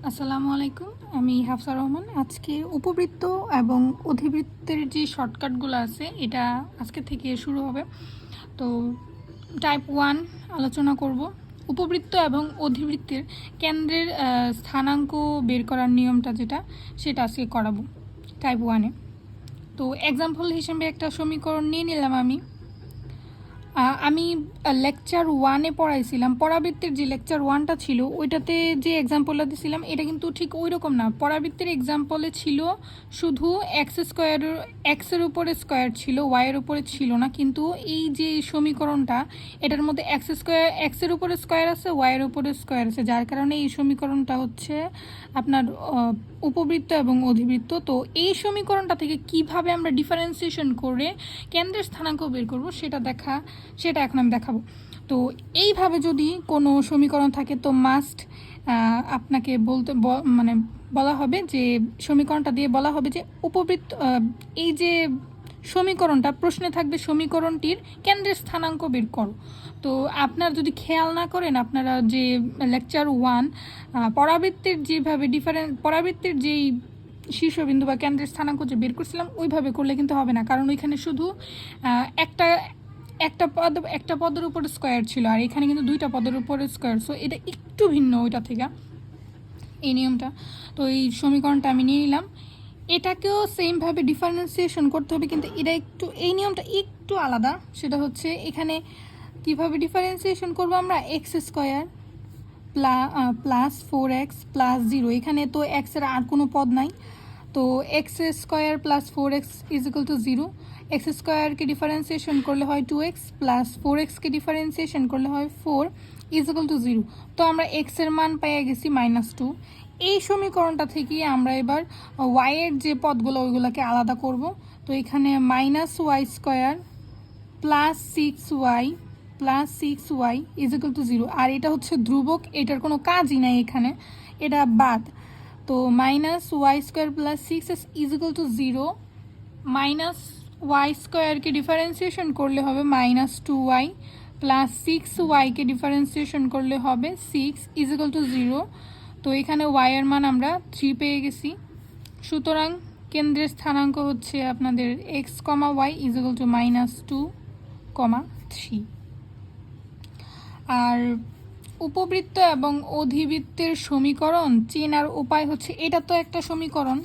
আসসালামু আলাইকুম, আমি হাফসা রহমান। আজকে উপবৃত্ত এবং অধিবৃত্তের যে শর্টকাটগুলো আছে এটা আজকে থেকে শুরু হবে। তো টাইপ 1 আলোচনা করব। উপবৃত্ত এবং অধিবৃত্তের কেন্দ্রের স্থানাঙ্ক বের করার নিয়মটা সেটা আজকে করাবো টাইপ 1-এ। তো এক্সাম্পল হিসেবে একটা সমীকরণ নিয়ে নিলাম। আমি লেকচার 1-এ পড়াইছিলাম, পরাবৃত্তের যে লেকচার 1টা ছিল ওইটাতে যে এক্সাম্পলটা দিয়েছিলাম এটা কিন্তু ঠিক ওই রকম না। পরাবৃত্তের এক্সাম্পলে ছিল শুধু এক্সের উপরে স্কোয়ার ছিল, ওয়াইয়ের উপরে ছিল না। কিন্তু এই যে সমীকরণটা এটার মধ্যে এক্সের উপরে স্কোয়ার আছে, ওয়াইয়ের উপরে স্কোয়ার আছে, যার কারণে এই সমীকরণটা হচ্ছে আপনার উপবৃত্ত এবং অধিবৃত্ত। তো এই সমীকরণটা থেকে কিভাবে আমরা ডিফারেন্সিয়েশন করে কেন্দ্রের স্থানাঙ্ক বের করব সেটা এখন আমি দেখাবো। তো এইভাবে যদি কোনো সমীকরণ থাকে তো মাস্ট আপনাকে বলা হবে যে সমীকরণটা দিয়ে বলা হবে যে উপবৃত্ত, এই যে সমীকরণটা প্রশ্নে থাকবে সমীকরণটির কেন্দ্রের স্থানাঙ্ক বের করো। তো আপনারা যদি খেয়াল না করেন, আপনারা যে লেকচার 1 পরাবৃত্তের যেই শীর্ষবিন্দু বা কেন্দ্রের স্থানাঙ্ক যে বের করছিলাম ওইভাবে করলে কিন্তু হবে না, কারণ ওইখানে শুধু একটা পদের উপরে স্কোয়ার ছিল, আর এখানে কিন্তু দুইটা পদের উপরে স্কোয়ার। সো এটা একটু ভিন্ন ওইটা থেকে, এই নিয়মটা। তো এই সমীকরণটা আমি নিয়ে নিলাম, এটাকেও সেমভাবে ডিফারেন্সিয়েশন করতে হবে, কিন্তু এই নিয়মটা একটু আলাদা। সেটা হচ্ছে এখানে কিভাবে ডিফারেন্সিয়েশন করব আমরা, x square plus 4x plus 0, এখানে তো এক্সের আর কোনো পদ নাই। তো X square plus 4x is equal to 0। X স্কোয়ারকে ডিফারেন্সিয়েশন করলে হয় 2x প্লাস 4xকে ডিফারেন্সিয়েশন করলে হয় 4 ইজ ইকুয়াল টু 0। তো আমরা এক্সের মান পেয়ে গেছি -2। এই সমীকরণটা থেকে আমরা এবার ওয়াইয়ের যে পদগুলো ওইগুলোকে আলাদা করব। তো এখানে -y² plus 6y is equal to 0। আর এটা হচ্ছে ধ্রুবক, এটার কোনো কাজই নাই এখানে, এটা বাদ। তো -y² plus 6x is equal to 0। -y² differentiation করলে হবে -2y প্লাস 6y ডিফারেন্সিয়েশন করলে হবে 6 ইজ ইকুয়াল টু 0। তো এখানে y এর মান আমরা 3 পেয়ে গেছি। সুতরাং কেন্দ্রের স্থানাঙ্ক হচ্ছে আপনাদের x, y is equal two -2, 3। আর উপবৃত্ত এবং অধিবৃত্তের সমীকরণ চেনার উপায় হচ্ছে, এটা তো একটা সমীকরণ,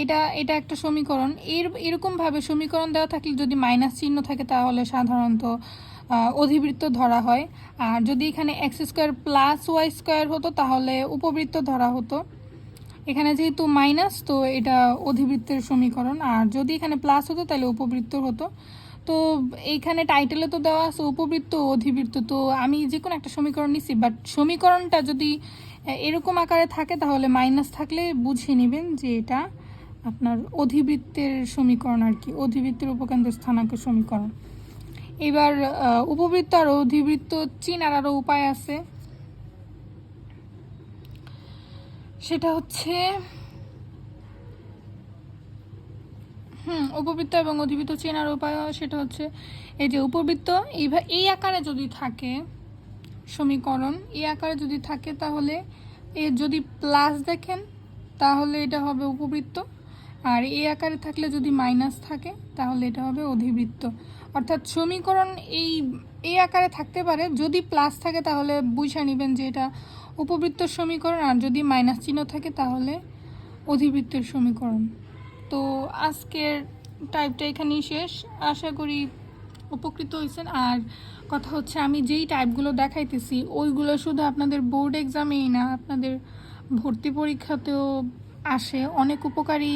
এটা একটা সমীকরণ। এরকমভাবে সমীকরণ দেওয়া থাকলে যদি মাইনাস চিহ্ন থাকে তাহলে সাধারণত অধিবৃত্ত ধরা হয়। আর যদি এখানে x² প্লাস y² হতো তাহলে উপবৃত্ত ধরা হতো। এখানে যেহেতু মাইনাস তো এটা অধিবৃত্তের সমীকরণ, আর যদি এখানে প্লাস হতো তাহলে উপবৃত্ত হতো। তো এইখানে টাইটেলে তো দেওয়া আছে উপবৃত্ত অধিবৃত্ত, তো আমি যে কোনো একটা সমীকরণ নিচ্ছি, বাট সমীকরণটা যদি এরকম আকারে থাকে তাহলে মাইনাস থাকলে বুঝে নেবেন যে এটা আপনার অধিবৃত্তের সমীকরণ আর কি, অধিবৃত্তের উপকেন্দ্রের স্থানাঙ্কের সমীকরণ। এবার উপবৃত্ত আর অধিবৃত্ত চিনার আরও উপায় আছে। সেটা হচ্ছে উপবৃত্ত এবং অধিবৃত্ত চেনার উপায় সেটা হচ্ছে এই যে উপবৃত্ত এই আকারে যদি থাকে সমীকরণ, এই আকারে যদি থাকে তাহলে যদি প্লাস দেখেন তাহলে এটা হবে উপবৃত্ত, আর এই আকারে থাকলে যদি মাইনাস থাকে তাহলে এটা হবে অধিবৃত্ত। অর্থাৎ সমীকরণ এই আকারে থাকতে পারে, যদি প্লাস থাকে তাহলে বুঝে নেবেন যে এটা উপবৃত্তর সমীকরণ, আর যদি মাইনাস চিহ্ন থাকে তাহলে অধিবৃত্তের সমীকরণ। তো আজকের টাইপটা এখানেই শেষ, আশা করি উপকৃত হয়েছেন। আর কথা হচ্ছে আমি যেই টাইপগুলো দেখাইতেছি ওইগুলো শুধু আপনাদের বোর্ড এক্সামেই না, আপনাদের ভর্তি পরীক্ষাতেও আসে, অনেক উপকারী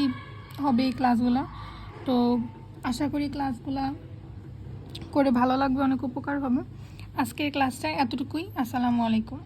হবে এই ক্লাসগুলো। তো আশা করি ক্লাসগুলো করে ভালো লাগবে, অনেক উপকার হবে। আজকের ক্লাসটা এতটুকুই। আসসালামু আলাইকুম।